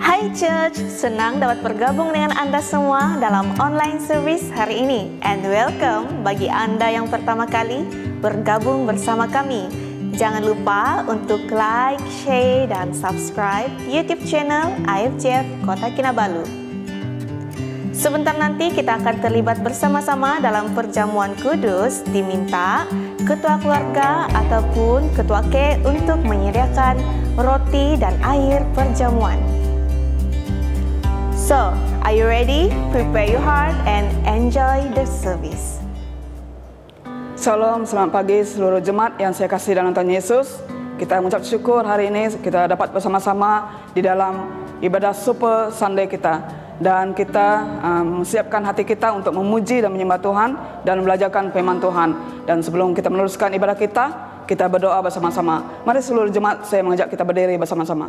Hai Church, senang dapat bergabung dengan Anda semua dalam online service hari ini. And welcome bagi Anda yang pertama kali bergabung bersama kami. Jangan lupa untuk like, share, dan subscribe YouTube channel IFJF Kota Kinabalu. Sebentar nanti kita akan terlibat bersama-sama dalam perjamuan kudus. Diminta ketua keluarga ataupun ketua K untuk menyediakan roti dan air perjamuan. So, are you ready? Prepare your heart and enjoy the service. Shalom, selamat pagi seluruh jemaat yang saya kasih dalam Tuhan Yesus. Kita mengucap syukur hari ini kita dapat bersama-sama di dalam ibadah Super Sunday kita. Dan kita mempersiapkan hati kita untuk memuji dan menyembah Tuhan dan belajarkan firman Tuhan. Dan sebelum kita meneruskan ibadah kita berdoa bersama-sama. Mari seluruh jemaat saya mengajak kita berdiri bersama-sama.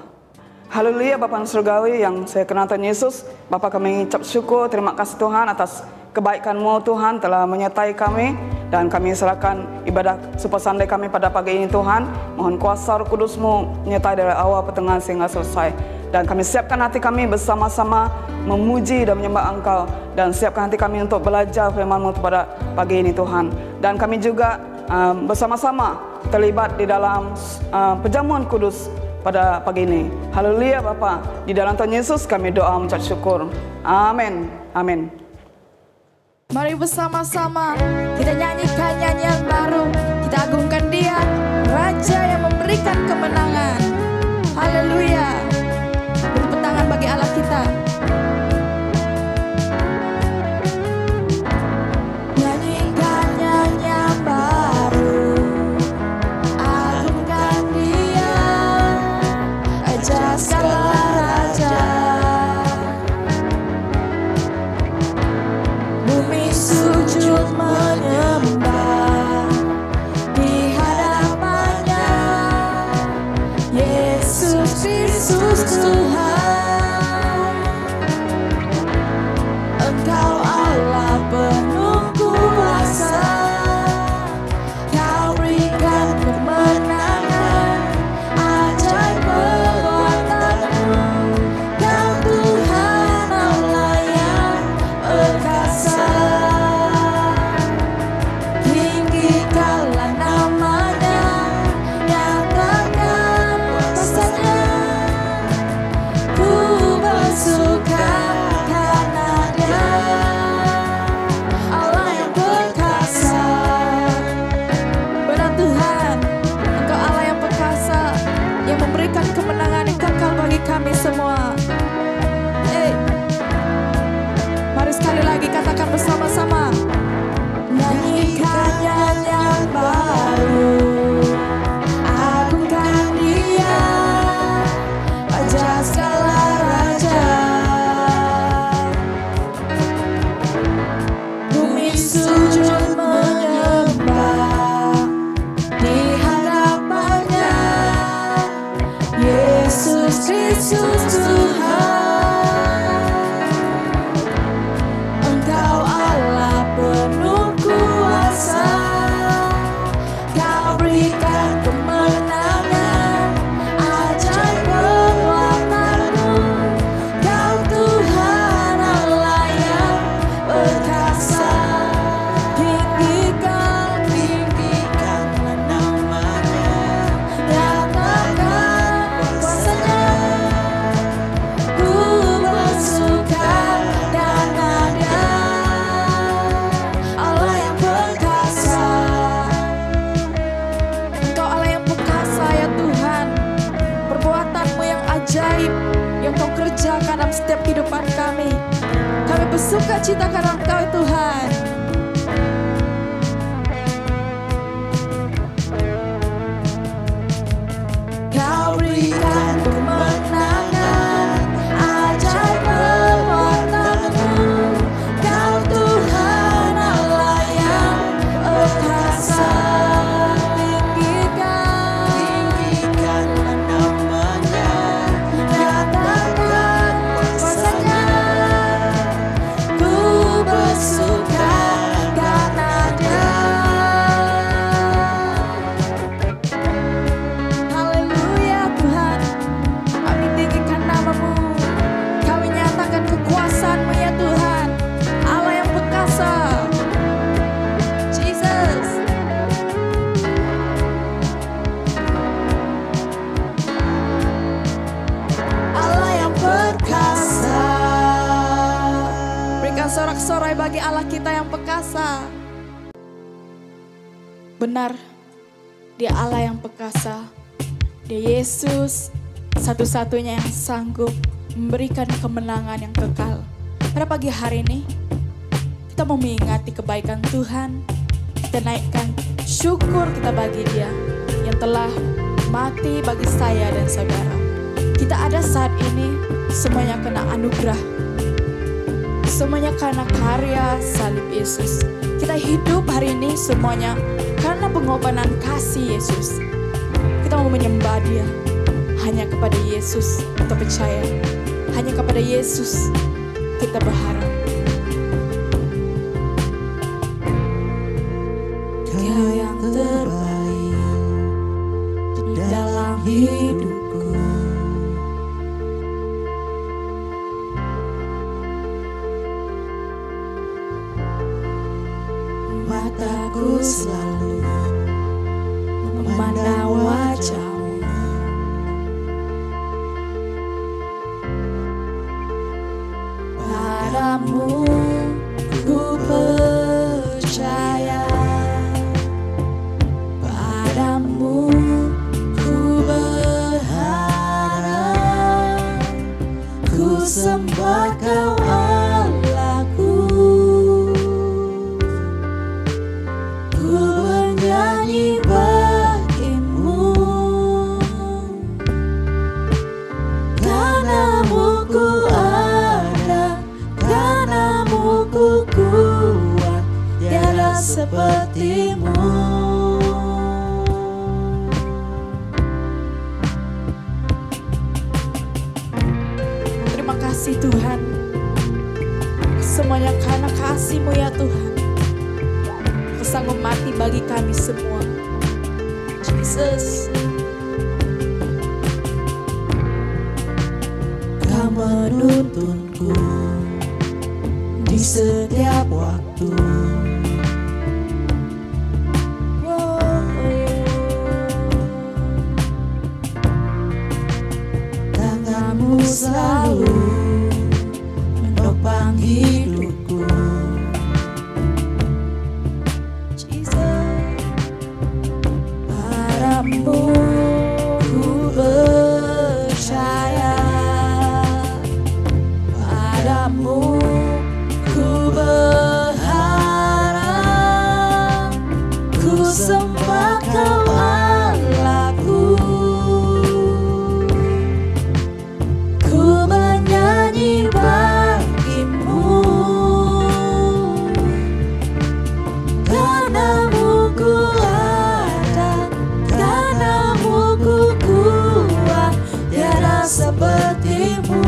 Haleluya Bapa Surgawi yang saya kenal Tuhan Yesus. Bapa, kami ucap syukur, terima kasih Tuhan atas kebaikan-Mu Tuhan telah menyertai kami. Dan kami serahkan ibadah Super Sunday kami pada pagi ini Tuhan. Mohon kuasa Roh Kudus-Mu menyertai dari awal pertengahan sehingga selesai. Dan kami siapkan hati kami bersama-sama memuji dan menyembah Engkau. Dan siapkan hati kami untuk belajar firman-Mu pada pagi ini Tuhan. Dan kami juga bersama-sama terlibat di dalam perjamuan kudus pada pagi ini. Haleluya Bapa, di dalam Tuhan Yesus kami doa mengucap syukur. Amin. Amin. Mari bersama-sama kita nyanyikan nyanyian baru. Kita agungkan Dia, Raja yang memberikan kemenangan. Haleluya. Bertepuk tangan bagi Allah kita. Nyanyikan nyanyian baru. Agungkan Dia, Raja segala raja. Bumi sujud menyembah di hadapannya. Yesus Kristus Tuhan, Engkau Allah penuh kuasa. Kau berikan kemenangan, ajaib perbuatan-Mu. Kau Tuhan Allah yang perkasa. Tinggikanlah nama-Nya, nyatakan kuasa-Nya. Ku bersuka karena Dia, Allah yang perkasa. Benar Tuhan, Engkau Allah yang perkasa, yang memberikan kemenangan yang kekal bagi kami semua. Mari sekali lagi katakan bersama-sama. Nyanyikan nyanyian baru. Agungkan Dia, Raja segala raja. Bumi sujud menyembah di hadapannya. Yesus Kristus Tuhan, Engkau Allah penuh kuasa. Kau berikan kemenangan, ajaib perbuatan-Mu. Kau Tuhan Allah yang perkasa. Tinggikanlah nama-Nya, nyatakan kuasa-Nya. Ku bersuka karena Dia, Allah yang perkasa. Engkau Allah yang perkasa ya Tuhan. Perbuatan-Mu yang ajaib yang Kau kerjakan dalam setiap kehidupan kami. Kami bersuka cita karena Engkau Tuhan. Kau berikan kemenangan, ajaib perbuatan-Mu. Kau Tuhan Allah yang perkasa. berkata, benar, Dia Allah yang perkasa. Dia Yesus satu-satunya yang sanggup memberikan kemenangan yang kekal. Pada pagi hari ini, kita mau mengingati kebaikan Tuhan. Kita naikkan syukur kita bagi Dia yang telah mati bagi saya dan saudara. Kita ada saat ini semuanya kena anugerah. Semuanya karena karya salib Yesus. Kita hidup hari ini semuanya karena pengorbanan kasih Yesus. Kita mau menyembah Dia. Hanya kepada Yesus kita percaya. Hanya kepada Yesus kita berharap. Dia yang terbaik di dalam hidupku. Mataku selalu memandang wajah-Mu. Padamu ku percaya, padamu ku berharap, ku sembah Kau Allahku, ku bernyanyi bagimu, karena-Mu ku ada, karena-Mu ku kuat, tiada seperti-Mu. Terima kasih Tuhan, semuanya karena kasih-Mu ya Tuhan. Kau sanggup mati bagi kami semua, Jesus. Kau menuntunku di setiap waktu. Tangan-Mu selalu menopang hidupku, Jesus. Padamu ku percaya, padamu ku berharap, ku sembah Kau Allahku, ku bernyanyi bagimu, karena-Mu ku ada, karena-Mu ku kuat, tiada seperti-Mu.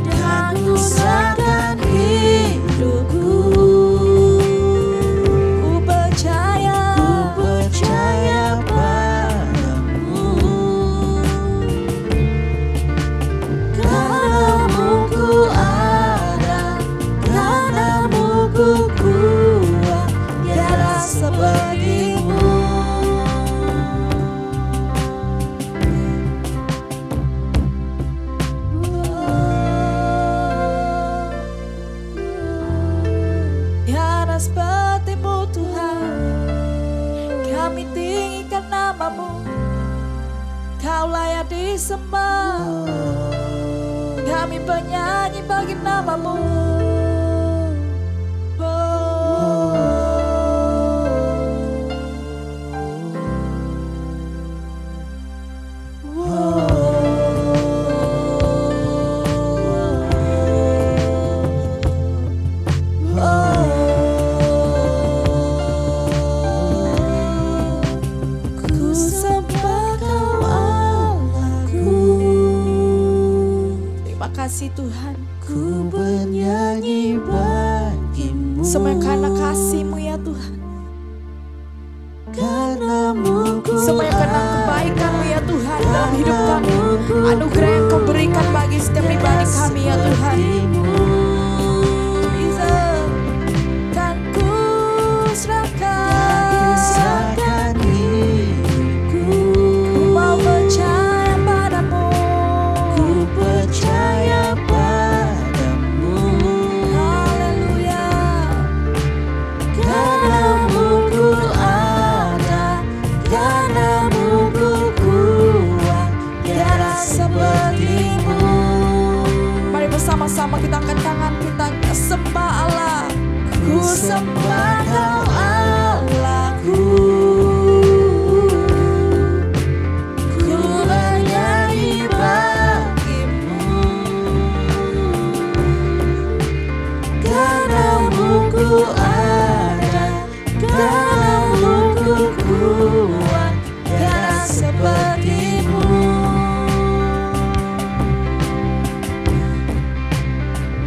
Dan ku serahkan hidupku, ku percaya padamu, karena-Mu ku ada, karena-Mu ku kuat, tiada seperti-Mu. Tiada seperti-Mu Tuhan, kami tinggikan nama-Mu, Kau layak disembah, kami bernyanyi bagi nama-Mu. Ku sembah Kau Allahku. Terima kasih Tuhan. Ku bernyanyi bagimu, semua karena kasih-Mu ya Tuhan. Karena-Mu ku semua karena kebaikan-Mu ya Tuhan dalam hidup kami. Anugerah yang Kau berikan bagi setiap pribadi kami ya Tuhan. Jesus, kan ku serahkan hidupku, ku mau percaya padamu, ku percaya padamu, tangan kita sembah Allah. Ku sembah Kau Allahku, ku bernyanyi bagimu, karena-Mu ku ada, karena-Mu ku kuat, tiada seperti-Mu.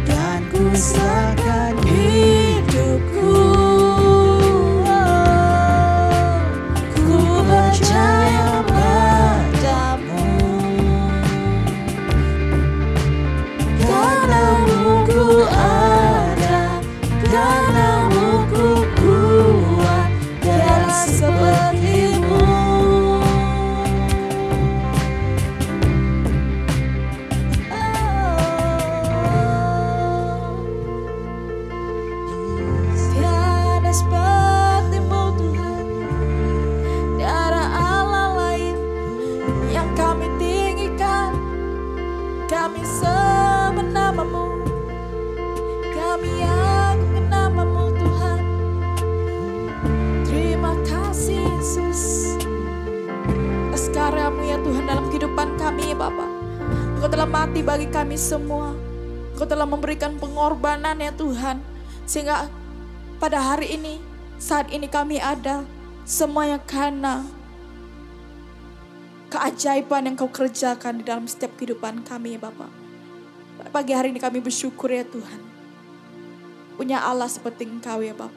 Dan ku serahkan hidupku, ku percaya padamu, karena-Mu ku ada, karena-Mu ku kuat, tiada seperti-Mu. Tiada seperti-Mu Tuhan, tiada Allah lain yang kami tinggikan. Kami sembah nama-Mu, kami agungkan nama-Mu Tuhan. Terima kasih Yesus atas karya-Mu ya Tuhan dalam kehidupan kami ya Bapa. Engkau telah mati bagi kami semua. Engkau telah memberikan pengorbanan ya Tuhan, sehingga pada hari ini, saat ini kami ada, semuanya karena keajaiban yang Kau kerjakan di dalam setiap kehidupan kami ya Bapa. Pagi hari ini kami bersyukur ya Tuhan, punya Allah seperti Engkau ya Bapa.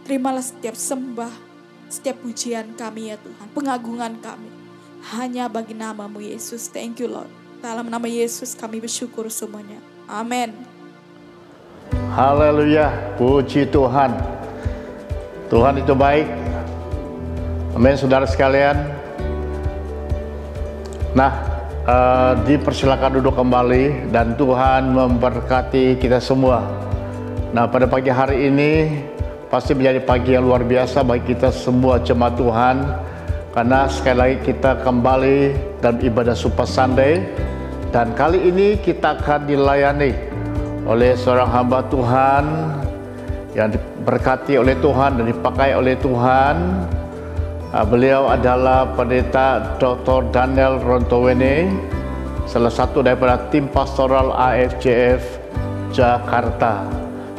Terimalah setiap sembah, setiap pujian kami ya Tuhan, pengagungan kami hanya bagi nama-Mu Yesus. Thank you Lord. Dalam nama Yesus kami bersyukur semuanya. Amin. Haleluya, puji Tuhan. Tuhan itu baik. Amin, saudara sekalian. Nah, dipersilakan duduk kembali dan Tuhan memberkati kita semua. Nah, pada pagi hari ini pasti menjadi pagi yang luar biasa bagi kita semua jemaat Tuhan, karena sekali lagi kita kembali dalam ibadah Super Sunday, dan kali ini kita akan dilayani oleh seorang hamba Tuhan yang diberkati oleh Tuhan dan dipakai oleh Tuhan. Beliau adalah Pendeta Dr. Daniel Rontowene, salah satu daripada tim pastoral AFJF Jakarta.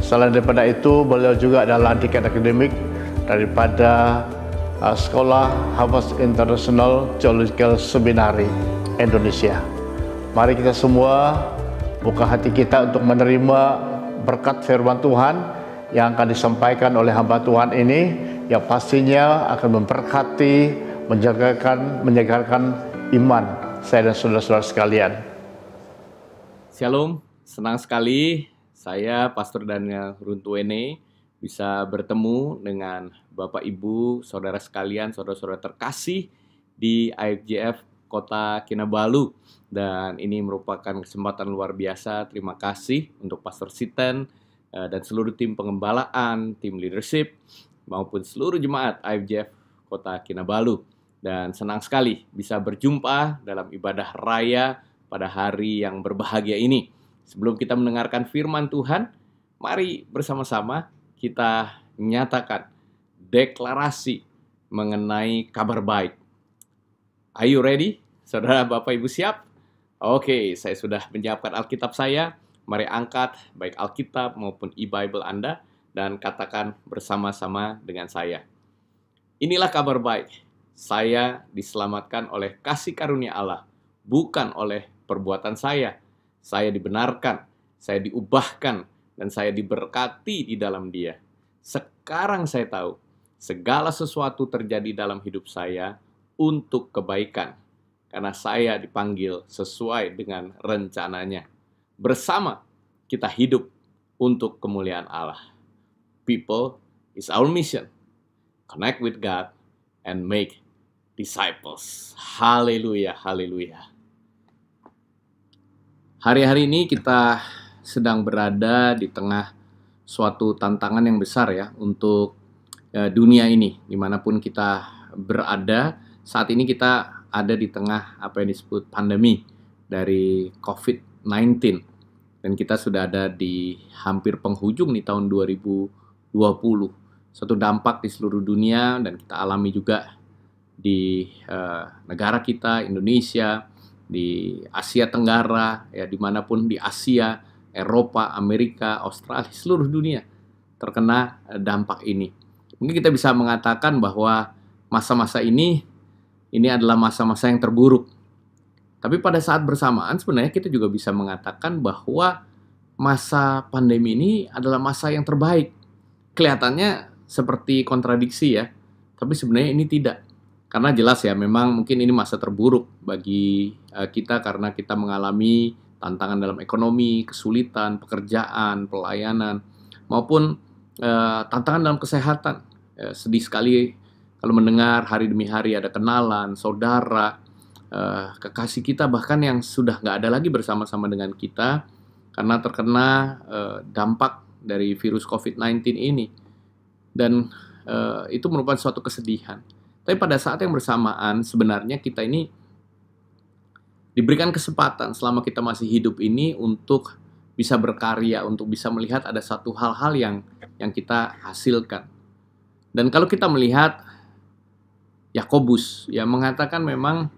Selain daripada itu, beliau juga adalah diken akademik daripada Sekolah Harvard International Theological Seminary Indonesia. Mari kita semua buka hati kita untuk menerima berkat firman Tuhan yang akan disampaikan oleh hamba Tuhan ini, yang pastinya akan memberkati, menjaga iman saya dan saudara-saudara sekalian. Shalom, senang sekali saya Pastor Daniel Rontowene bisa bertemu dengan Bapak Ibu, saudara sekalian, saudara-saudara terkasih di AFJF Kota Kinabalu. Dan ini merupakan kesempatan luar biasa. Terima kasih untuk Pastor Siten dan seluruh tim pengembalaan, tim leadership, maupun seluruh jemaat AFJF Kota Kinabalu. Dan senang sekali bisa berjumpa dalam ibadah raya pada hari yang berbahagia ini. Sebelum kita mendengarkan firman Tuhan, mari bersama-sama kita nyatakan deklarasi mengenai kabar baik. Are you ready? Saudara, Bapak, Ibu siap? Oke, saya sudah menyiapkan Alkitab saya. Mari angkat baik Alkitab maupun e-Bible Anda dan katakan bersama-sama dengan saya. Inilah kabar baik. Saya diselamatkan oleh kasih karunia Allah, bukan oleh perbuatan saya. Saya dibenarkan, saya diubahkan, dan saya diberkati di dalam Dia. Sekarang saya tahu, segala sesuatu terjadi dalam hidup saya untuk kebaikan, karena saya dipanggil sesuai dengan rencananya. Bersama kita hidup untuk kemuliaan Allah. People is our mission. Connect with God and make disciples. Haleluya, haleluya. Hari-hari ini kita sedang berada di tengah suatu tantangan yang besar ya untuk dunia ini. Dimanapun kita berada, saat ini kita ada di tengah apa yang disebut pandemi dari COVID-19. Dan kita sudah ada di hampir penghujung nih tahun 2020. Satu dampak di seluruh dunia dan kita alami juga di negara kita, Indonesia, di Asia Tenggara, ya dimanapun di Asia, Eropa, Amerika, Australia, seluruh dunia terkena dampak ini. Mungkin kita bisa mengatakan bahwa masa-masa ini adalah masa-masa yang terburuk. Tapi pada saat bersamaan sebenarnya kita juga bisa mengatakan bahwa masa pandemi ini adalah masa yang terbaik. Kelihatannya seperti kontradiksi ya, tapi sebenarnya ini tidak. Karena jelas ya, memang mungkin ini masa terburuk bagi kita karena kita mengalami tantangan dalam ekonomi, kesulitan, pekerjaan, pelayanan, maupun tantangan dalam kesehatan. Sedih sekali kalau mendengar hari demi hari ada kenalan, saudara, kekasih kita bahkan yang sudah nggak ada lagi bersama-sama dengan kita karena terkena dampak dari virus COVID-19 ini. Dan itu merupakan suatu kesedihan. Tapi pada saat yang bersamaan sebenarnya kita ini diberikan kesempatan selama kita masih hidup ini untuk bisa berkarya, untuk bisa melihat ada satu hal-hal yang kita hasilkan. Dan kalau kita melihat Yakobus ya mengatakan memang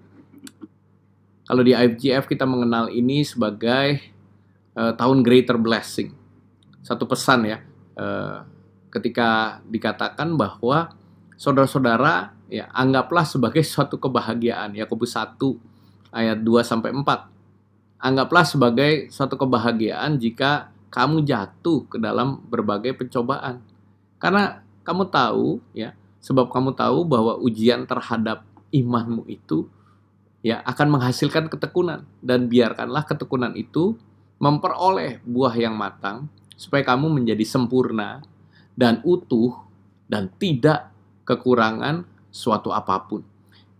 kalau di IFGF kita mengenal ini sebagai tahun greater blessing. Satu pesan ya, ketika dikatakan bahwa saudara-saudara ya anggaplah sebagai suatu kebahagiaan. Yakobus 1 ayat 2-4. Anggaplah sebagai suatu kebahagiaan jika kamu jatuh ke dalam berbagai pencobaan. Karena kamu tahu ya, sebab kamu tahu bahwa ujian terhadap imanmu itu ya akan menghasilkan ketekunan, dan biarkanlah ketekunan itu memperoleh buah yang matang supaya kamu menjadi sempurna dan utuh dan tidak kekurangan suatu apapun.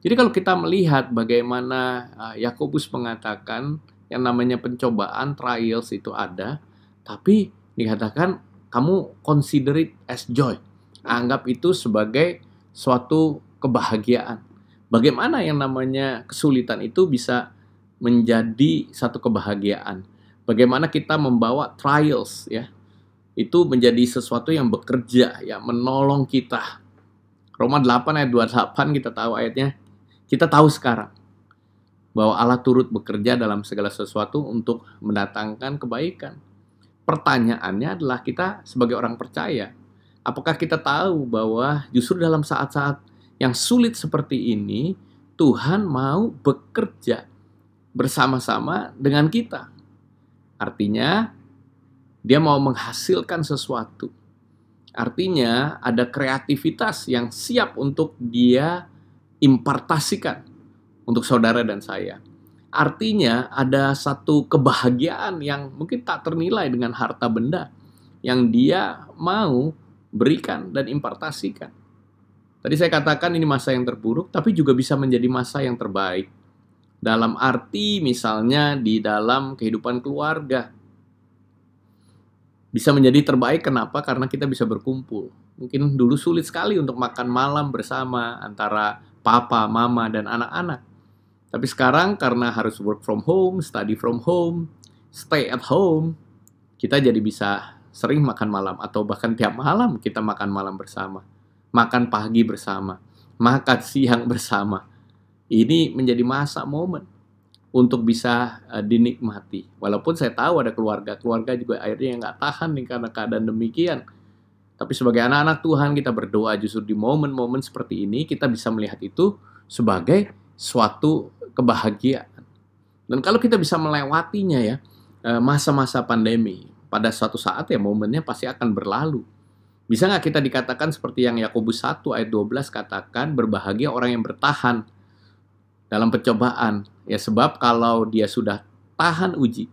Jadi kalau kita melihat bagaimana Yakobus mengatakan yang namanya pencobaan, trials itu ada, tapi dikatakan kamu consider it as joy. Anggap itu sebagai suatu kebahagiaan. Bagaimana yang namanya kesulitan itu bisa menjadi satu kebahagiaan? Bagaimana kita membawa trials ya, itu menjadi sesuatu yang bekerja ya, menolong kita. Roma 8 ayat 28 kita tahu ayatnya. Kita tahu sekarang bahwa Allah turut bekerja dalam segala sesuatu untuk mendatangkan kebaikan. Pertanyaannya adalah kita sebagai orang percaya, apakah kita tahu bahwa justru dalam saat-saat yang sulit seperti ini, Tuhan mau bekerja bersama-sama dengan kita. Artinya, dia mau menghasilkan sesuatu. Artinya, ada kreativitas yang siap untuk dia impartasikan untuk saudara dan saya. Artinya, ada satu kebahagiaan yang mungkin tak ternilai dengan harta benda yang dia mau berikan dan impartasikan. Tadi saya katakan ini masa yang terburuk, tapi juga bisa menjadi masa yang terbaik. Dalam arti misalnya di dalam kehidupan keluarga. Bisa menjadi terbaik, kenapa? Karena kita bisa berkumpul. Mungkin dulu sulit sekali untuk makan malam bersama antara papa, mama, dan anak-anak. Tapi sekarang karena harus work from home, study from home, stay at home, kita jadi bisa sering makan malam. Atau bahkan tiap malam kita makan malam bersama. Makan pagi bersama, makan siang bersama. Ini menjadi masa momen untuk bisa dinikmati. Walaupun saya tahu ada keluarga juga akhirnya nggak tahan nih karena keadaan demikian. Tapi sebagai anak-anak Tuhan kita berdoa justru di momen-momen seperti ini kita bisa melihat itu sebagai suatu kebahagiaan. Dan kalau kita bisa melewatinya ya, masa-masa pandemi, pada suatu saat ya momennya pasti akan berlalu. Bisa nggak kita dikatakan seperti yang Yakobus 1 ayat 12 katakan, berbahagia orang yang bertahan dalam pencobaan. Ya sebab kalau dia sudah tahan uji,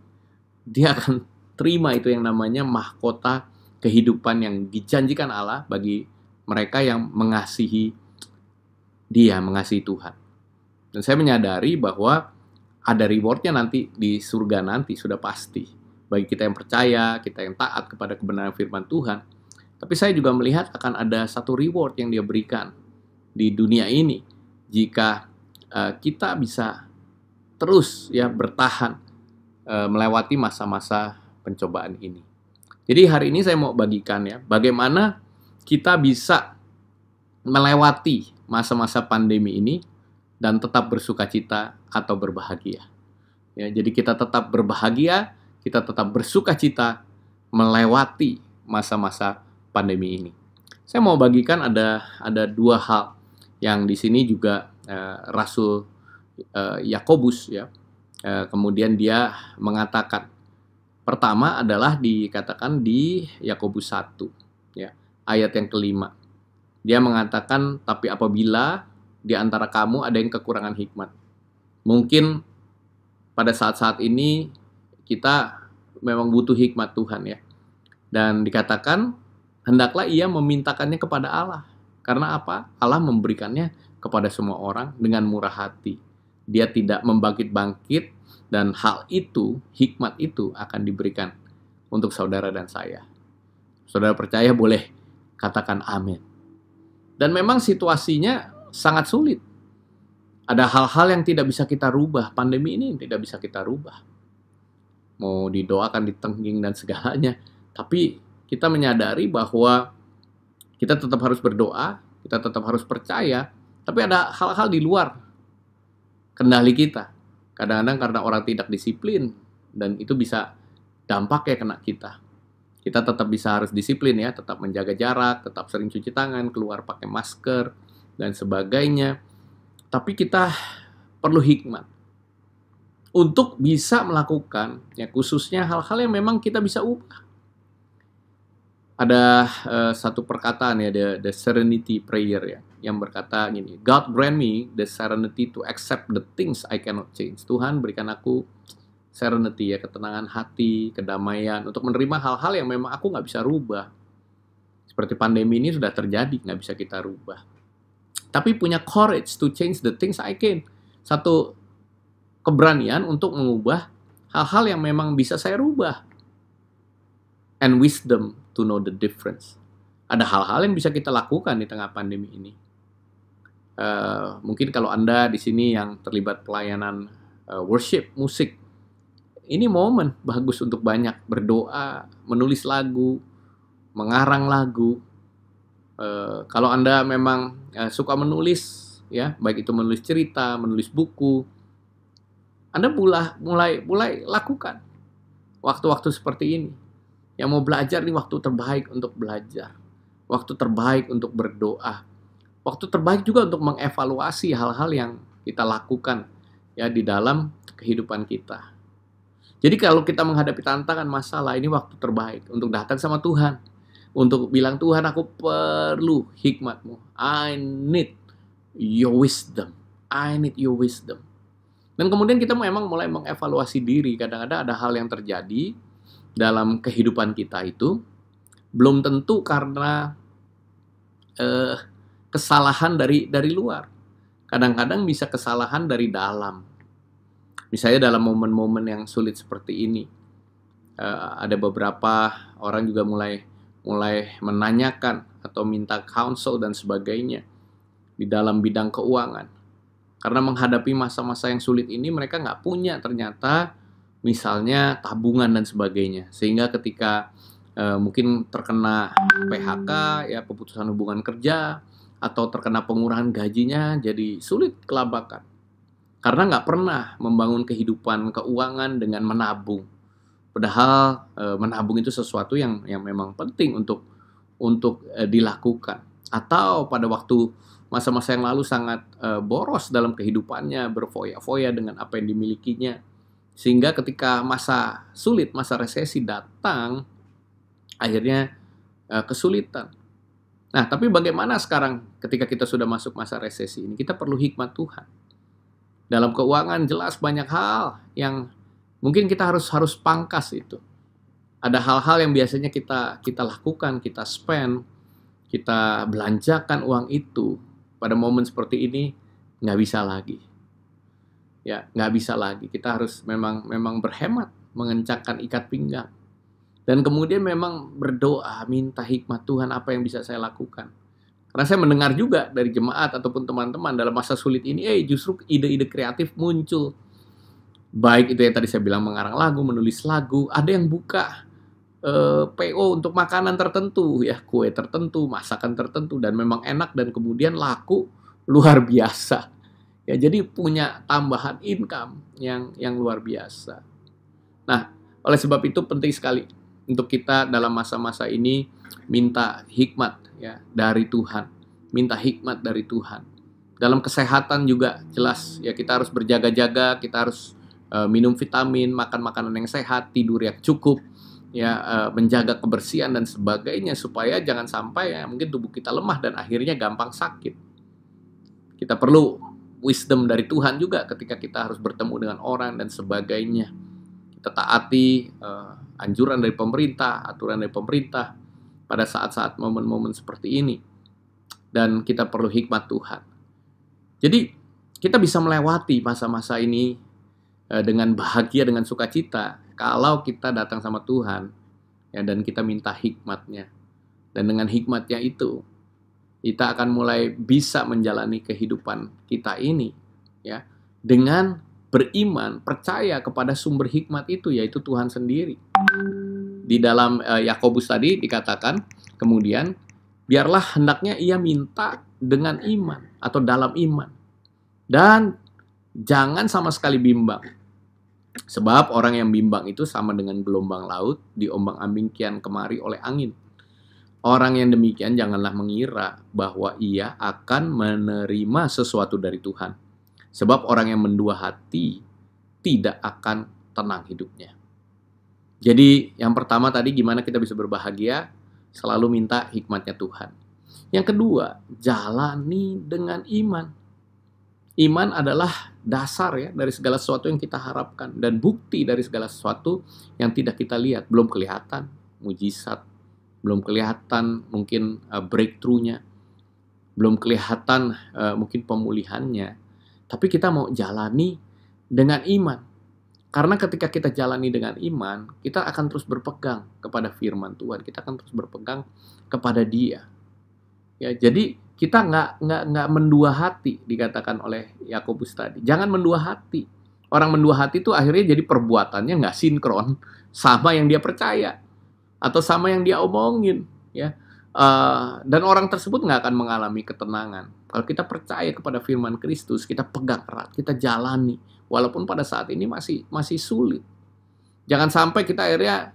dia akan terima itu yang namanya mahkota kehidupan yang dijanjikan Allah bagi mereka yang mengasihi dia, mengasihi Tuhan. Dan saya menyadari bahwa ada rewardnya nanti di surga nanti, sudah pasti. Bagi kita yang percaya, kita yang taat kepada kebenaran firman Tuhan. Tapi saya juga melihat akan ada satu reward yang dia berikan di dunia ini jika kita bisa terus ya bertahan melewati masa-masa pencobaan ini. Jadi hari ini saya mau bagikan ya, bagaimana kita bisa melewati masa-masa pandemi ini dan tetap bersukacita atau berbahagia. Ya, jadi kita tetap berbahagia, kita tetap bersukacita melewati masa-masa pandemi ini. Saya mau bagikan ada dua hal yang di sini juga Rasul Yakobus ya. Kemudian dia mengatakan, pertama adalah dikatakan di Yakobus 1 ya, ayat yang kelima. Dia mengatakan, tapi apabila di antara kamu ada yang kekurangan hikmat. Mungkin pada saat-saat ini kita memang butuh hikmat Tuhan ya. Dan dikatakan, hendaklah ia memintakannya kepada Allah. Karena apa? Allah memberikannya kepada semua orang dengan murah hati. Dia tidak membangkit-bangkit, dan hal itu, hikmat itu akan diberikan untuk saudara dan saya. Saudara percaya boleh katakan amin. Dan memang situasinya sangat sulit. Ada hal-hal yang tidak bisa kita rubah. Pandemi ini tidak bisa kita rubah. Mau didoakan, ditengging, dan segalanya. Tapi kita menyadari bahwa kita tetap harus berdoa, kita tetap harus percaya, tapi ada hal-hal di luar kendali kita. Kadang-kadang karena orang tidak disiplin, dan itu bisa dampaknya kena kita. Kita tetap bisa harus disiplin ya, tetap menjaga jarak, tetap sering cuci tangan, keluar pakai masker, dan sebagainya. Tapi kita perlu hikmat untuk bisa melakukan, ya khususnya hal-hal yang memang kita bisa ubah. Ada satu perkataan ya, the serenity prayer ya, yang berkata gini, God grant me the serenity to accept the things I cannot change. Tuhan berikan aku serenity ya, ketenangan hati, kedamaian, untuk menerima hal-hal yang memang aku nggak bisa rubah. Seperti pandemi ini sudah terjadi, nggak bisa kita rubah. Tapi punya courage to change the things I can. Satu keberanian untuk mengubah hal-hal yang memang bisa saya rubah. And wisdom to know the difference. Ada hal-hal yang bisa kita lakukan di tengah pandemi ini. Mungkin kalau Anda di sini yang terlibat pelayanan worship, musik, ini momen bagus untuk banyak berdoa, menulis lagu, mengarang lagu. Kalau Anda memang suka menulis, ya, baik itu menulis cerita, menulis buku, Anda mulai lakukan waktu-waktu seperti ini. Yang mau belajar ini waktu terbaik untuk belajar, waktu terbaik untuk berdoa, waktu terbaik juga untuk mengevaluasi hal-hal yang kita lakukan ya di dalam kehidupan kita. Jadi kalau kita menghadapi tantangan, masalah, ini waktu terbaik untuk datang sama Tuhan. Untuk bilang, Tuhan aku perlu hikmat-Mu. I need your wisdom. I need your wisdom. Dan kemudian kita memang mulai mengevaluasi diri. Kadang-kadang ada hal yang terjadi dalam kehidupan kita itu belum tentu karena kesalahan dari luar. Kadang-kadang bisa kesalahan dari dalam. Misalnya dalam momen-momen yang sulit seperti ini, ada beberapa orang juga mulai menanyakan atau minta counsel dan sebagainya di dalam bidang keuangan. Karena menghadapi masa-masa yang sulit ini mereka nggak punya ternyata misalnya tabungan dan sebagainya. Sehingga ketika mungkin terkena PHK, ya pemutusan hubungan kerja, atau terkena pengurangan gajinya, jadi sulit kelabakan. Karena nggak pernah membangun kehidupan keuangan dengan menabung. Padahal menabung itu sesuatu yang memang penting untuk dilakukan. Atau pada waktu masa-masa yang lalu sangat boros dalam kehidupannya, berfoya-foya dengan apa yang dimilikinya. Sehingga ketika masa sulit, masa resesi datang, akhirnya kesulitan. Nah, tapi bagaimana sekarang ketika kita sudah masuk masa resesi ini? Kita perlu hikmat Tuhan. Dalam keuangan jelas banyak hal yang mungkin kita harus pangkas itu. Ada hal-hal yang biasanya kita lakukan, kita spend, kita belanjakan uang itu. Pada momen seperti ini nggak bisa lagi. Ya, nggak bisa lagi. Kita harus memang berhemat, mengencangkan ikat pinggang. Dan kemudian memang berdoa, minta hikmat Tuhan apa yang bisa saya lakukan. Karena saya mendengar juga dari jemaat ataupun teman-teman dalam masa sulit ini, justru ide-ide kreatif muncul. Baik itu yang tadi saya bilang mengarang lagu, menulis lagu, ada yang buka PO untuk makanan tertentu, ya kue tertentu, masakan tertentu, dan memang enak dan kemudian laku luar biasa. Ya, jadi punya tambahan income yang luar biasa. Nah, oleh sebab itu penting sekali untuk kita dalam masa-masa ini minta hikmat ya dari Tuhan, minta hikmat dari Tuhan. Dalam kesehatan juga jelas ya, kita harus berjaga-jaga, kita harus minum vitamin, makan makanan yang sehat, tidur yang cukup, ya menjaga kebersihan dan sebagainya, supaya jangan sampai ya mungkin tubuh kita lemah dan akhirnya gampang sakit. Kita perlu wisdom dari Tuhan juga ketika kita harus bertemu dengan orang dan sebagainya. Kita taati anjuran dari pemerintah, aturan dari pemerintah pada saat-saat momen-momen seperti ini. Dan kita perlu hikmat Tuhan. Jadi kita bisa melewati masa-masa ini dengan bahagia, dengan sukacita, kalau kita datang sama Tuhan ya, dan kita minta hikmatnya. Dan dengan hikmatnya itu, kita akan mulai bisa menjalani kehidupan kita ini ya, dengan beriman, percaya kepada sumber hikmat itu, yaitu Tuhan sendiri. Di dalam Yakobus tadi dikatakan, kemudian, biarlah hendaknya ia minta dengan iman atau dalam iman. Dan jangan sama sekali bimbang. Sebab orang yang bimbang itu sama dengan gelombang laut diombang-ambingkan kemari oleh angin. Orang yang demikian janganlah mengira bahwa ia akan menerima sesuatu dari Tuhan. Sebab orang yang mendua hati tidak akan tenang hidupnya. Jadi yang pertama tadi, gimana kita bisa berbahagia? Selalu minta hikmatnya Tuhan. Yang kedua, jalani dengan iman. Iman adalah dasar ya dari segala sesuatu yang kita harapkan, dan bukti dari segala sesuatu yang tidak kita lihat. Belum kelihatan mujizat, belum kelihatan mungkin breakthrough-nya, belum kelihatan mungkin pemulihannya. Tapi kita mau jalani dengan iman. Karena ketika kita jalani dengan iman, kita akan terus berpegang kepada firman Tuhan. Kita akan terus berpegang kepada Dia. Ya, jadi kita nggak mendua hati, dikatakan oleh Yakobus tadi. Jangan mendua hati. Orang mendua hati itu akhirnya jadi perbuatannya nggak sinkron sama yang dia percaya atau sama yang dia omongin. Ya, dan orang tersebut nggak akan mengalami ketenangan. Kalau kita percaya kepada firman Kristus, kita pegang erat, kita jalani, walaupun pada saat ini masih sulit. Jangan sampai kita akhirnya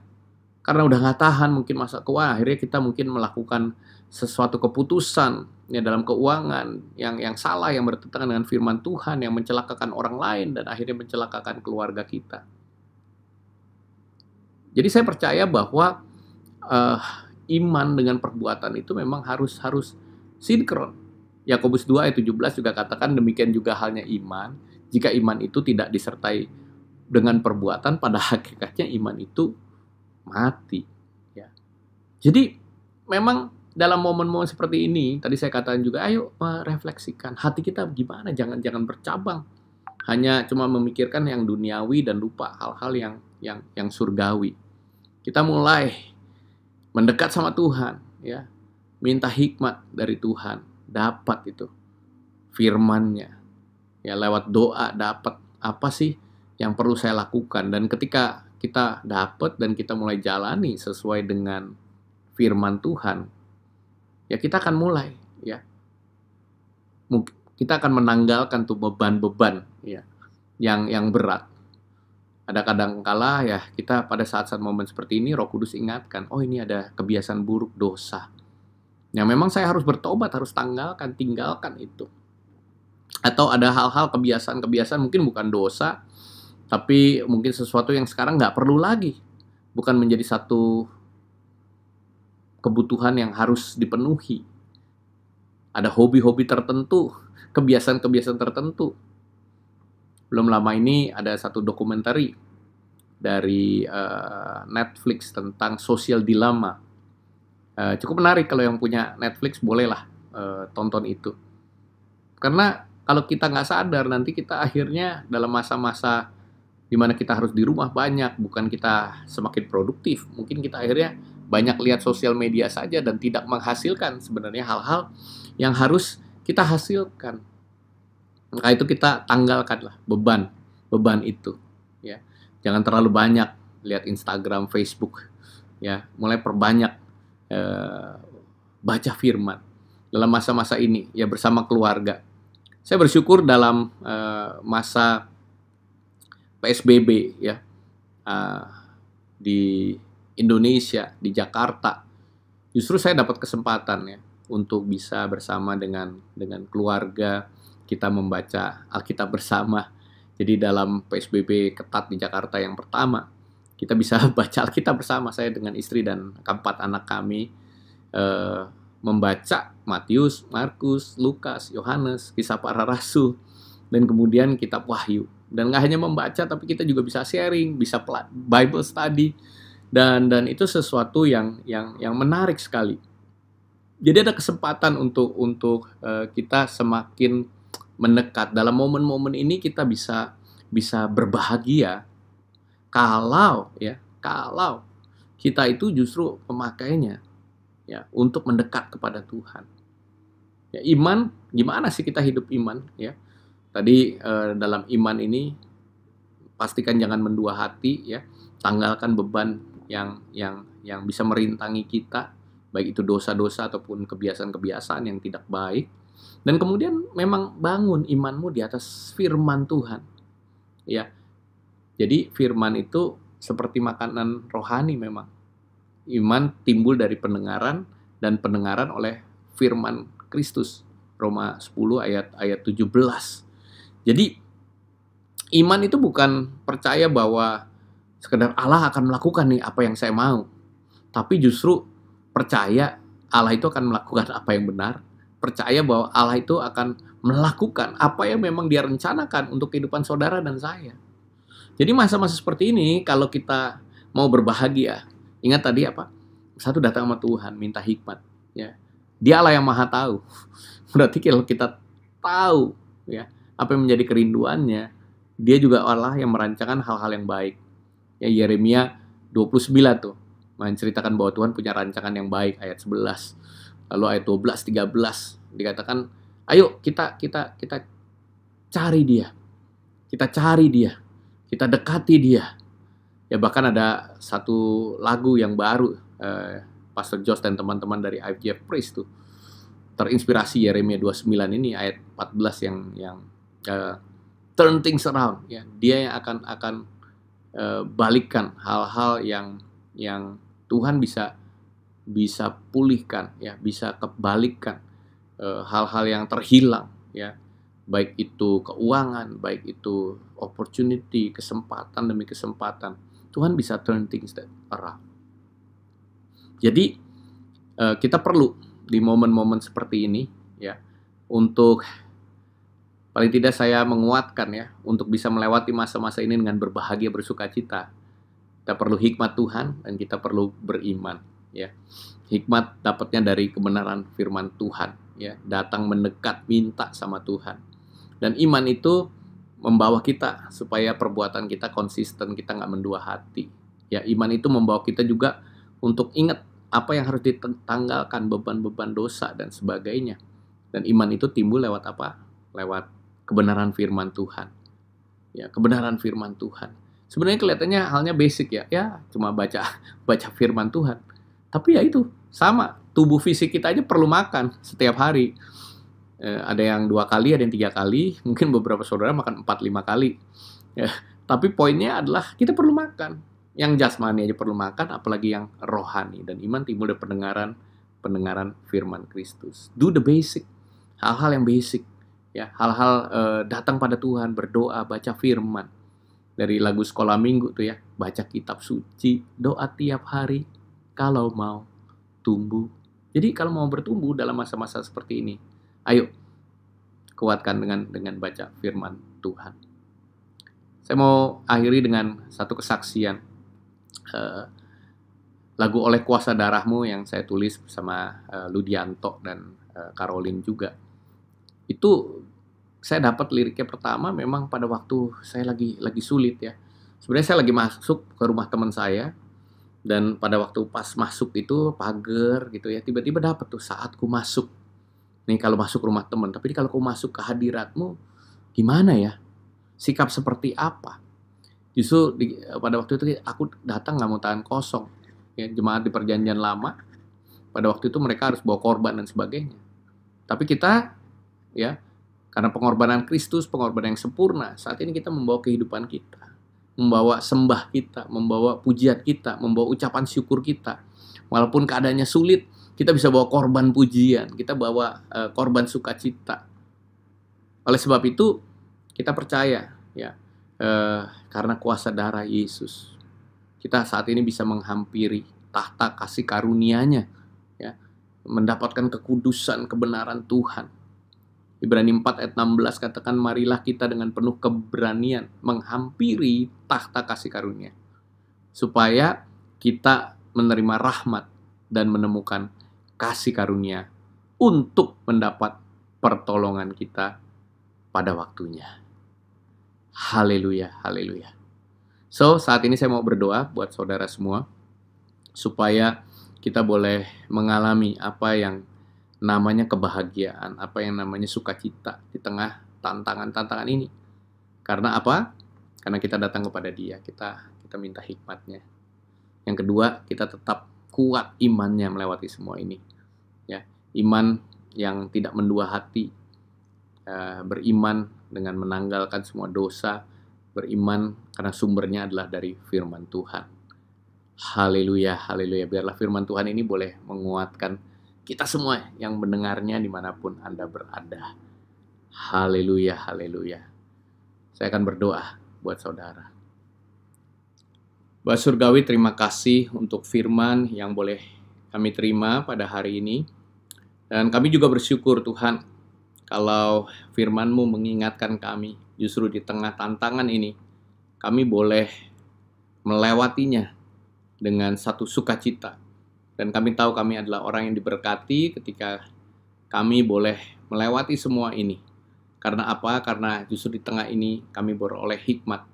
karena udah nggak tahan mungkin masa keuangan, akhirnya kita mungkin melakukan sesuatu keputusan ya dalam keuangan yang salah, yang bertentangan dengan firman Tuhan, yang mencelakakan orang lain dan akhirnya mencelakakan keluarga kita. Jadi saya percaya bahwa iman dengan perbuatan itu memang harus sinkron. Yakobus 2 ayat 17 juga katakan, demikian juga halnya iman. Jika iman itu tidak disertai dengan perbuatan, pada hakikatnya iman itu mati. Ya. Jadi memang dalam momen-momen seperti ini, tadi saya katakan juga, ayo merefleksikan hati kita gimana, jangan bercabang. Hanya cuma memikirkan yang duniawi dan lupa hal-hal yang surgawi. Kita mulai mendekat sama Tuhan, ya, minta hikmat dari Tuhan, dapat itu firman-Nya. Ya, lewat doa dapat apa sih yang perlu saya lakukan, dan ketika kita dapat dan kita mulai jalani sesuai dengan firman Tuhan, ya kita akan mulai ya. Kita akan menanggalkan tuh beban-beban ya yang berat. Ada kadang-kala ya kita pada saat-saat momen seperti ini Roh Kudus ingatkan, oh ini ada kebiasaan buruk, dosa. Yang memang saya harus bertobat, harus tinggalkan itu. Atau ada hal-hal kebiasaan mungkin bukan dosa, tapi mungkin sesuatu yang sekarang nggak perlu lagi. Bukan menjadi satu kebutuhan yang harus dipenuhi. Ada hobi-hobi tertentu, kebiasaan-kebiasaan tertentu. Belum lama ini ada satu dokumenter dari Netflix tentang social dilemma. Cukup menarik, kalau yang punya Netflix bolehlah tonton itu. Karena kalau kita nggak sadar, nanti kita akhirnya dalam masa-masa di mana kita harus di rumah banyak, bukan kita semakin produktif. Mungkin kita akhirnya banyak lihat sosial media saja dan tidak menghasilkan sebenarnya hal-hal yang harus kita hasilkan. Maka itu kita tanggalkanlah beban itu. ya. Jangan terlalu banyak lihat Instagram, Facebook, ya. Mulai perbanyak baca firman dalam masa-masa ini, ya, bersama keluarga. Saya bersyukur dalam masa PSBB, ya, di Indonesia, di Jakarta, justru saya dapat kesempatan, ya, untuk bisa bersama dengan keluarga kita membaca Alkitab bersama. Jadi dalam PSBB ketat di Jakarta yang pertama, kita bisa baca Alkitab bersama, saya dengan istri dan keempat anak kami, membaca Matius, Markus, Lukas, Yohanes, Kisah Para Rasul, dan kemudian kitab Wahyu. Dan nggak hanya membaca, tapi kita juga bisa sharing, bisa Bible study, dan itu sesuatu yang menarik sekali. Jadi ada kesempatan untuk kita semakin mendekat. Dalam momen-momen ini kita bisa berbahagia kalau kita itu justru pemakainya, ya, untuk mendekat kepada Tuhan. Ya, iman, gimana sih kita hidup iman, ya? Tadi dalam iman ini pastikan jangan mendua hati, ya. Tanggalkan beban yang bisa merintangi kita, baik itu dosa-dosa ataupun kebiasaan-kebiasaan yang tidak baik. Dan kemudian memang bangun imanmu di atas firman Tuhan, ya. Jadi firman itu seperti makanan rohani memang. Iman timbul dari pendengaran, dan pendengaran oleh firman Kristus. Roma 10 ayat 17. Jadi iman itu bukan percaya bahwa sekedar Allah akan melakukan nih apa yang saya mau, tapi justru percaya Allah itu akan melakukan apa yang benar, percaya bahwa Allah itu akan melakukan apa yang memang Dia rencanakan untuk kehidupan saudara dan saya. Jadi masa-masa seperti ini, kalau kita mau berbahagia, ingat tadi apa? Satu, datang sama Tuhan, minta hikmat, ya. Dia Allah yang Maha Tahu. Berarti kalau kita tahu, ya, apa yang menjadi kerinduannya, Dia juga Allah yang merancangkan hal-hal yang baik. Ya, Yeremia 29 tuh menceritakan bahwa Tuhan punya rancangan yang baik, ayat 11. Lalu ayat 12, 13 dikatakan, ayo kita cari Dia. Kita cari Dia. Kita dekati Dia. Ya, bahkan ada satu lagu yang baru, Pastor Josh dan teman-teman dari IFGF Praise tuh terinspirasi Yeremia 29 ini ayat 14 yang turn things around, ya. Dia yang akan balikkan hal-hal yang Tuhan bisa pulihkan, ya, bisa kebalikkan hal-hal yang terhilang, ya. Baik itu keuangan, baik itu opportunity, kesempatan demi kesempatan. Tuhan bisa turn things around. Jadi kita perlu di momen-momen seperti ini, ya, untuk paling tidak saya menguatkan, ya, untuk bisa melewati masa-masa ini dengan berbahagia, bersuka cita. Kita perlu hikmat Tuhan dan kita perlu beriman, ya. Hikmat dapatnya dari kebenaran firman Tuhan, ya. Datang mendekat, minta sama Tuhan. Dan iman itu membawa kita supaya perbuatan kita konsisten, kita nggak mendua hati. Ya, iman itu membawa kita juga untuk ingat apa yang harus ditanggalkan, beban-beban dosa dan sebagainya. Dan iman itu timbul lewat apa? Lewat kebenaran firman Tuhan. Ya, kebenaran firman Tuhan. Sebenarnya kelihatannya halnya basic, ya. Ya, cuma baca firman Tuhan. Tapi ya itu, sama. Tubuh fisik kita aja perlu makan setiap hari. Ada yang 2 kali, ada yang 3 kali. Mungkin beberapa saudara makan 4-5 kali. Ya, tapi poinnya adalah kita perlu makan. Yang jasmani aja perlu makan, apalagi yang rohani. Dan iman timbul dari pendengaran firman Kristus. Do the basic. Hal-hal yang basic. Ya, hal-hal datang pada Tuhan, berdoa, baca firman. Dari lagu sekolah minggu tuh, ya. Baca kitab suci, doa tiap hari. Kalau mau tumbuh. Jadi kalau mau bertumbuh dalam masa-masa seperti ini, ayo kuatkan dengan baca firman Tuhan. Saya mau akhiri dengan satu kesaksian lagu Oleh Kuasa Darahmu yang saya tulis bersama Ludianto dan Caroline juga. Itu saya dapat liriknya pertama memang pada waktu saya lagi sulit, ya. Sebenarnya saya lagi masuk ke rumah teman saya, dan pada waktu pas masuk itu pagar gitu, ya, tiba-tiba dapat tuh saatku masuk. Nih kalau masuk rumah teman, tapi kalau kau masuk ke hadiratmu, gimana ya? Sikap seperti apa? Justru pada waktu itu aku datang nggak mau tangan kosong. Ya, jemaat di perjanjian lama, pada waktu itu mereka harus bawa korban dan sebagainya. Tapi kita, ya, karena pengorbanan Kristus, pengorbanan yang sempurna, saat ini kita membawa kehidupan kita, membawa sembah kita, membawa pujian kita, membawa ucapan syukur kita. Walaupun keadaannya sulit, kita bisa bawa korban pujian, kita bawa korban sukacita. Oleh sebab itu, kita percaya, ya, karena kuasa darah Yesus, kita saat ini bisa menghampiri tahta kasih karunia-Nya, ya, mendapatkan kekudusan, kebenaran Tuhan. Ibrani 4 ayat 16 katakan, marilah kita dengan penuh keberanian menghampiri tahta kasih karunia, supaya kita menerima rahmat dan menemukan kasih karunia untuk mendapat pertolongan kita pada waktunya. Haleluya, haleluya. So, saat ini saya mau berdoa buat saudara semua, supaya kita boleh mengalami apa yang namanya kebahagiaan, apa yang namanya sukacita di tengah tantangan-tantangan ini. Karena apa? Karena kita datang kepada Dia, kita minta hikmat-Nya. Yang kedua, kita tetap kuat imannya melewati semua ini. Ya, iman yang tidak mendua hati, beriman dengan menanggalkan semua dosa, beriman karena sumbernya adalah dari firman Tuhan. Haleluya, haleluya. Biarlah firman Tuhan ini boleh menguatkan kita semua yang mendengarnya dimanapun Anda berada. Haleluya, haleluya. Saya akan berdoa buat saudara. Bapa Surgawi, terima kasih untuk firman yang boleh kami terima pada hari ini. Dan kami juga bersyukur Tuhan, kalau firman-Mu mengingatkan kami, justru di tengah tantangan ini, kami boleh melewatinya dengan satu sukacita. Dan kami tahu kami adalah orang yang diberkati ketika kami boleh melewati semua ini. Karena apa? Karena justru di tengah ini kami beroleh hikmat.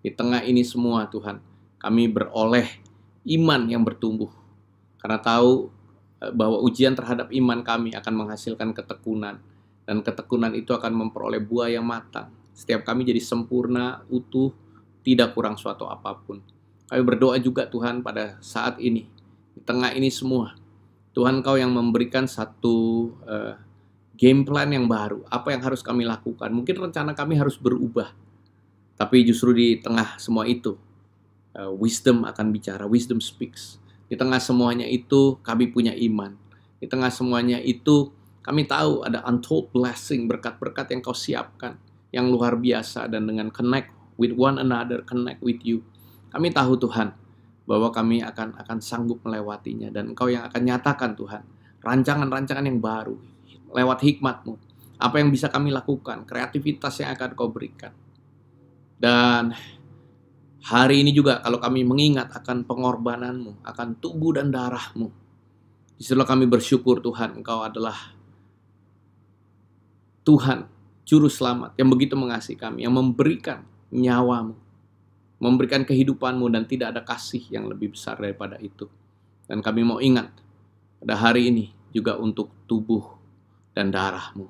Di tengah ini semua Tuhan, kami beroleh iman yang bertumbuh. Karena tahu bahwa ujian terhadap iman kami akan menghasilkan ketekunan. Dan ketekunan itu akan memperoleh buah yang matang. Setiap kami jadi sempurna, utuh, tidak kurang suatu apapun. Kami berdoa juga Tuhan pada saat ini, di tengah ini semua, Tuhan Kau yang memberikan satu game plan yang baru. Apa yang harus kami lakukan? Mungkin rencana kami harus berubah. Tapi justru di tengah semua itu, wisdom akan bicara, wisdom speaks. Di tengah semuanya itu, kami punya iman. Di tengah semuanya itu, kami tahu ada untold blessing, berkat-berkat yang Kau siapkan, yang luar biasa, dan dengan connect with one another, connect with you. Kami tahu Tuhan, bahwa kami akan sanggup melewatinya, dan Engkau yang akan nyatakan Tuhan, rancangan-rancangan yang baru, lewat hikmat-Mu. Apa yang bisa kami lakukan, kreativitas yang akan Kau berikan. Dan hari ini juga kalau kami mengingat akan pengorbanan-Mu, akan tubuh dan darah-Mu, disitulah kami bersyukur Tuhan, Engkau adalah Tuhan, Juru Selamat, yang begitu mengasihi kami, yang memberikan nyawa-Mu, memberikan kehidupan-Mu, dan tidak ada kasih yang lebih besar daripada itu. Dan kami mau ingat pada hari ini juga untuk tubuh dan darah-Mu.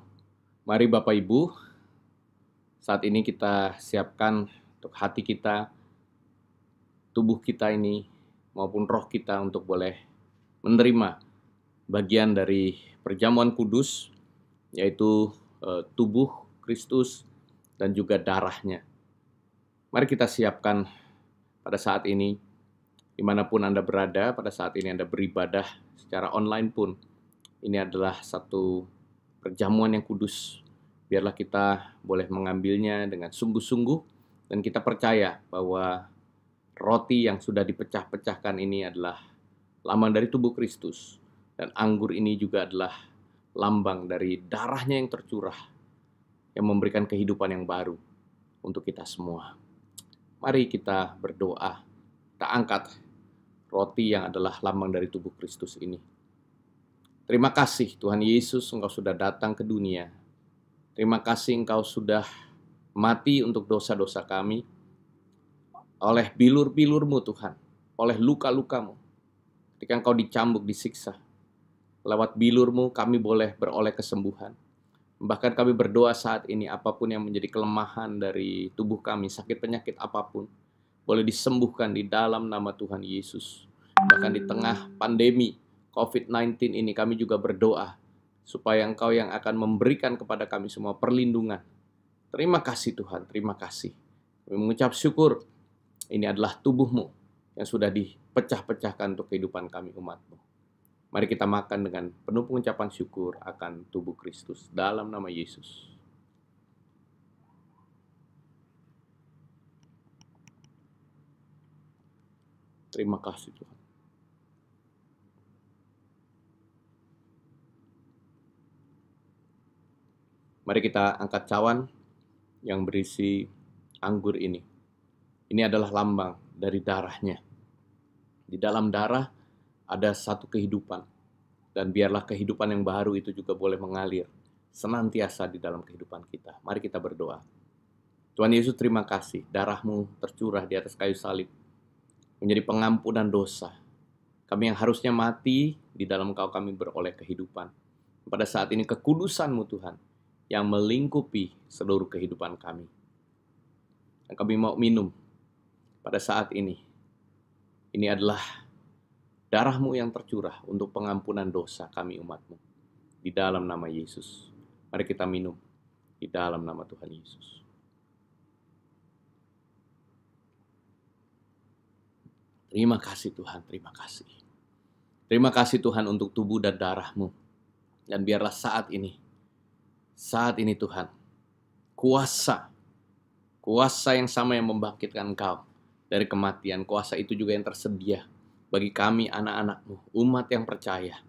Mari Bapak Ibu, saat ini kita siapkan untuk hati kita, tubuh kita ini, maupun roh kita untuk boleh menerima bagian dari perjamuan kudus, yaitu tubuh Kristus dan juga darahnya. Mari kita siapkan pada saat ini, dimanapun Anda berada, pada saat ini Anda beribadah secara online pun, ini adalah satu perjamuan yang kudus. Biarlah kita boleh mengambilnya dengan sungguh-sungguh, dan kita percaya bahwa roti yang sudah dipecah-pecahkan ini adalah lambang dari tubuh Kristus, dan anggur ini juga adalah lambang dari darahnya yang tercurah, yang memberikan kehidupan yang baru untuk kita semua. Mari kita berdoa, kita angkat roti yang adalah lambang dari tubuh Kristus ini. Terima kasih Tuhan Yesus, Engkau sudah datang ke dunia. Terima kasih Engkau sudah mati untuk dosa-dosa kami. Oleh bilur-bilur-Mu Tuhan, oleh luka-luka-Mu, ketika Engkau dicambuk, disiksa, lewat bilur-Mu kami boleh beroleh kesembuhan. Bahkan kami berdoa saat ini, apapun yang menjadi kelemahan dari tubuh kami, sakit penyakit apapun, boleh disembuhkan di dalam nama Tuhan Yesus. Bahkan di tengah pandemi COVID-19 ini kami juga berdoa supaya Engkau yang akan memberikan kepada kami semua perlindungan. Terima kasih Tuhan, terima kasih. Kami mengucap syukur, ini adalah tubuh-Mu yang sudah dipecah-pecahkan untuk kehidupan kami umat-Mu. Mari kita makan dengan penuh pengucapan syukur akan tubuh Kristus dalam nama Yesus. Terima kasih Tuhan. Mari kita angkat cawan yang berisi anggur ini. Ini adalah lambang dari darahnya. Di dalam darah ada satu kehidupan. Dan biarlah kehidupan yang baru itu juga boleh mengalir senantiasa di dalam kehidupan kita. Mari kita berdoa. Tuhan Yesus, terima kasih. Darah-Mu tercurah di atas kayu salib menjadi pengampunan dosa. Kami yang harusnya mati, di dalam Engkau kami beroleh kehidupan. Pada saat ini kekudusan-Mu Tuhan yang melingkupi seluruh kehidupan kami. Dan kami mau minum pada saat ini. Ini adalah darah-Mu yang tercurah untuk pengampunan dosa kami umat-Mu. Di dalam nama Yesus. Mari kita minum di dalam nama Tuhan Yesus. Terima kasih Tuhan, terima kasih. Terima kasih Tuhan untuk tubuh dan darah-Mu. Dan biarlah saat ini Tuhan, kuasa yang sama yang membangkitkan Engkau dari kematian, kuasa itu juga yang tersedia bagi kami anak-anak-Mu, umat yang percaya.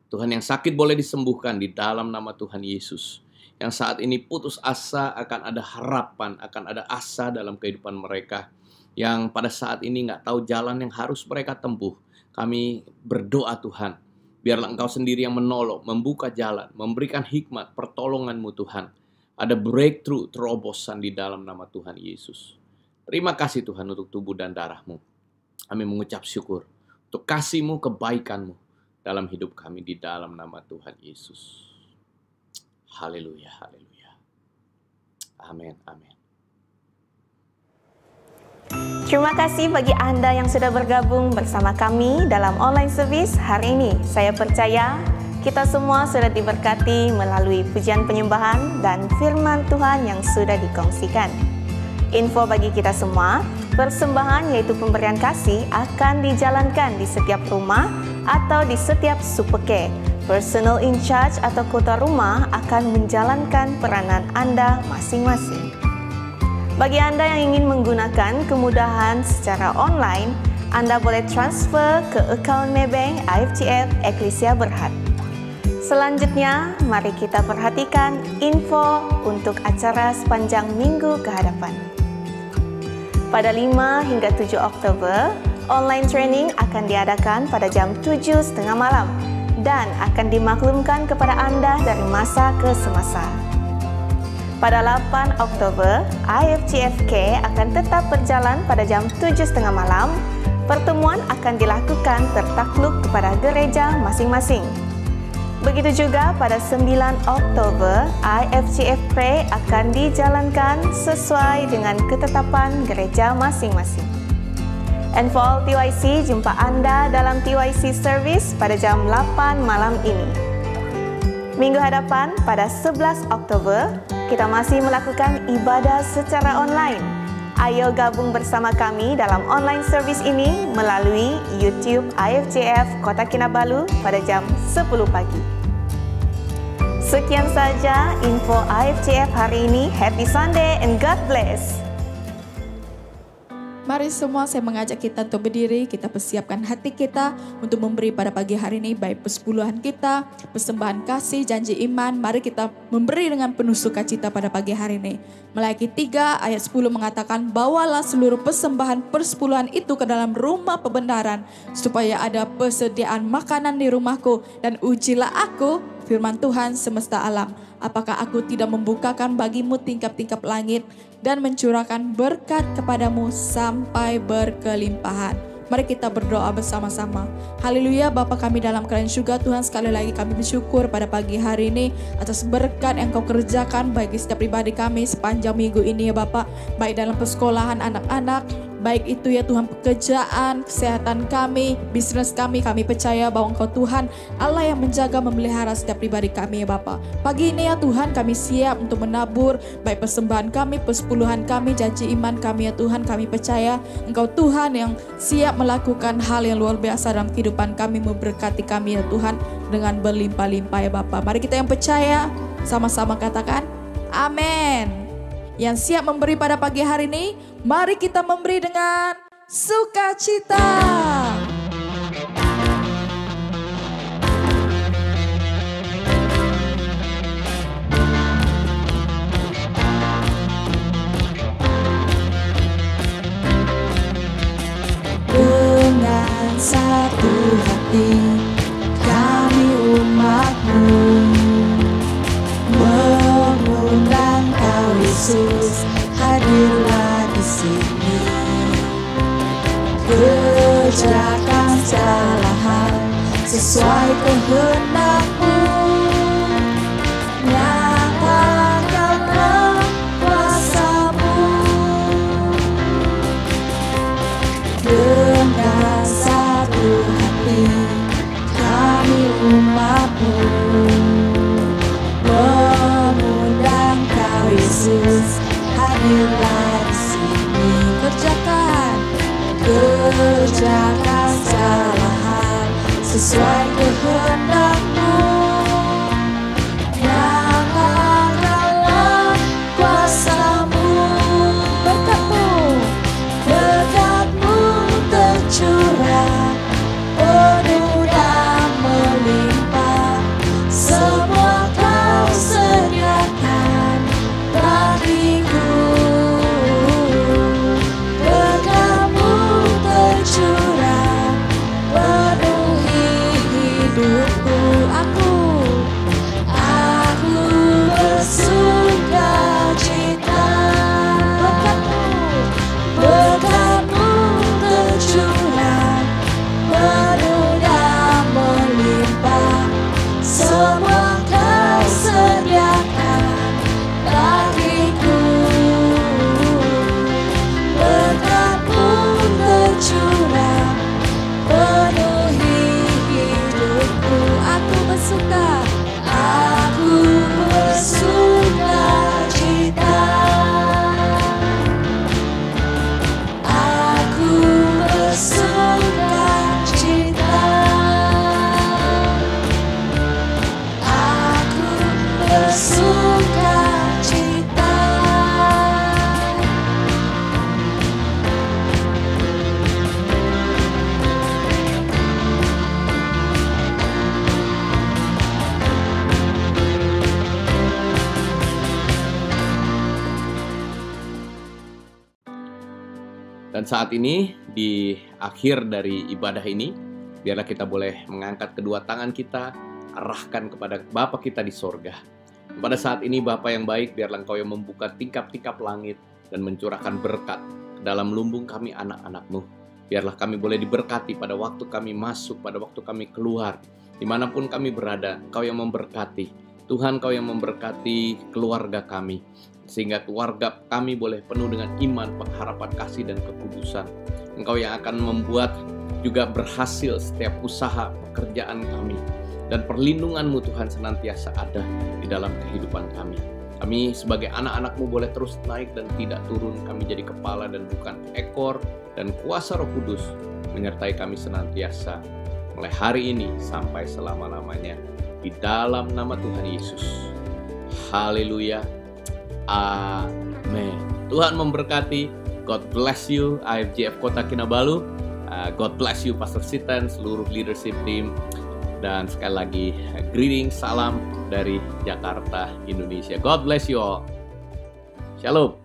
Tuhan, yang sakit boleh disembuhkan di dalam nama Tuhan Yesus. Yang saat ini putus asa, akan ada harapan, akan ada asa dalam kehidupan mereka. Yang pada saat ini nggak tahu jalan yang harus mereka tempuh. Kami berdoa Tuhan, biarlah Engkau sendiri yang menolong, membuka jalan, memberikan hikmat, pertolongan-Mu Tuhan. Ada breakthrough, terobosan di dalam nama Tuhan Yesus. Terima kasih Tuhan untuk tubuh dan darah-Mu. Kami mengucap syukur untuk kasih-Mu, kebaikan-Mu dalam hidup kami di dalam nama Tuhan Yesus. Haleluya, haleluya. Amin, amin. Terima kasih bagi Anda yang sudah bergabung bersama kami dalam online service hari ini. Saya percaya kita semua sudah diberkati melalui pujian penyembahan dan firman Tuhan yang sudah dikongsikan. Info bagi kita semua, persembahan yaitu pemberian kasih akan dijalankan di setiap rumah atau di setiap superke. Personal in charge atau kota rumah akan menjalankan peranan Anda masing-masing. Bagi Anda yang ingin menggunakan kemudahan secara online, Anda boleh transfer ke akaun Maybank AFGF Eklesia Berhad. Selanjutnya, mari kita perhatikan info untuk acara sepanjang minggu ke hadapan. Pada 5 hingga 7 Oktober, online training akan diadakan pada jam 7.30 malam dan akan dimaklumkan kepada Anda dari masa ke semasa. Pada 8 Oktober, IFGFK akan tetap berjalan pada jam 7.30 malam. Pertemuan akan dilakukan tertakluk kepada gereja masing-masing. Begitu juga pada 9 Oktober, IFGF Pray akan dijalankan sesuai dengan ketetapan gereja masing-masing. And for all TYC, jumpa Anda dalam TYC Service pada jam 8 malam ini. Minggu hadapan pada 11 Oktober, kita masih melakukan ibadah secara online. Ayo gabung bersama kami dalam online service ini melalui YouTube IFGF Kota Kinabalu pada jam 10 pagi. Sekian saja info IFGF hari ini. Happy Sunday and God bless. Mari semua saya mengajak kita untuk berdiri, kita persiapkan hati kita untuk memberi pada pagi hari ini baik persepuluhan kita, persembahan kasih, janji iman. Mari kita memberi dengan penuh sukacita pada pagi hari ini. Melaiki 3 ayat 10 mengatakan, bawalah seluruh persembahan persepuluhan itu ke dalam rumah pembenaran supaya ada persediaan makanan di rumahku dan ujilah aku, firman Tuhan semesta alam. Apakah aku tidak membukakan bagimu tingkap-tingkap langit dan mencurahkan berkat kepadamu sampai berkelimpahan. Mari kita berdoa bersama-sama. Haleluya, Bapa kami dalam kerajaan surga, Tuhan, sekali lagi kami bersyukur pada pagi hari ini atas berkat yang Kau kerjakan bagi setiap pribadi kami sepanjang minggu ini ya Bapa. Baik dalam persekolahan anak-anak, baik itu ya Tuhan pekerjaan, kesehatan kami, bisnis kami percaya bahwa Engkau Tuhan Allah yang menjaga memelihara setiap pribadi kami ya Bapa. Pagi ini ya Tuhan kami siap untuk menabur baik persembahan kami, persepuluhan kami, janji iman kami ya Tuhan. Kami percaya Engkau Tuhan yang siap melakukan hal yang luar biasa dalam kehidupan kami, memberkati kami ya Tuhan dengan berlimpah-limpah ya Bapa. Mari kita yang percaya sama-sama katakan amin. Yang siap memberi pada pagi hari ini, mari kita memberi dengan sukacita. Dengan satu hati kami umat-Mu mengundang Kau Yesus, hadirlah di sini. Kerjakan segala hal sesuai kehendak-Mu. Nyatakanlah kuasa-Mu. Dengan satu hati kami umat-Mu mengundang Kau Yesus, hadirlah di sini. Kerjakan segala hal sesuai kehendak-Mu. Nyatakanlah kuasa-Mu. Berkat-Mu tercurah penuh dan melimpah. Semua Kau sediakan bagiku. Berkat-Mu tercurah penuhi hidupku. Aku bersukacita. Berkat-Mu tercurah penuh dan melimpah. Semua Kau sediakan bagiku. Berkat-Mu tercurah penuhi hidupku. Aku bersukacita. Aku bersukacita. Aku bersukacita. Dan saat ini di akhir dari ibadah ini, biarlah kita boleh mengangkat kedua tangan kita, arahkan kepada Bapa kita di sorga. Pada saat ini Bapa yang baik, biarlah Engkau yang membuka tingkap-tingkap langit dan mencurahkan berkat ke dalam lumbung kami anak-anak-Mu. Biarlah kami boleh diberkati pada waktu kami masuk, pada waktu kami keluar. Dimanapun kami berada, Engkau yang memberkati. Tuhan, Engkau yang memberkati keluarga kami. Sehingga keluarga kami boleh penuh dengan iman, pengharapan, kasih, dan kekudusan. Engkau yang akan membuat juga berhasil setiap usaha pekerjaan kami. Dan perlindungan-Mu Tuhan senantiasa ada di dalam kehidupan kami. Kami sebagai anak-anak-Mu boleh terus naik dan tidak turun. Kami jadi kepala dan bukan ekor. Dan kuasa Roh Kudus menyertai kami senantiasa. Mulai hari ini sampai selama-lamanya. Di dalam nama Tuhan Yesus. Haleluya. Amin. Tuhan memberkati. God bless you IFJF Kota Kinabalu. God bless you Pastor Sitan, seluruh leadership team. Dan sekali lagi greeting, salam dari Jakarta, Indonesia. God bless you all. Shalom.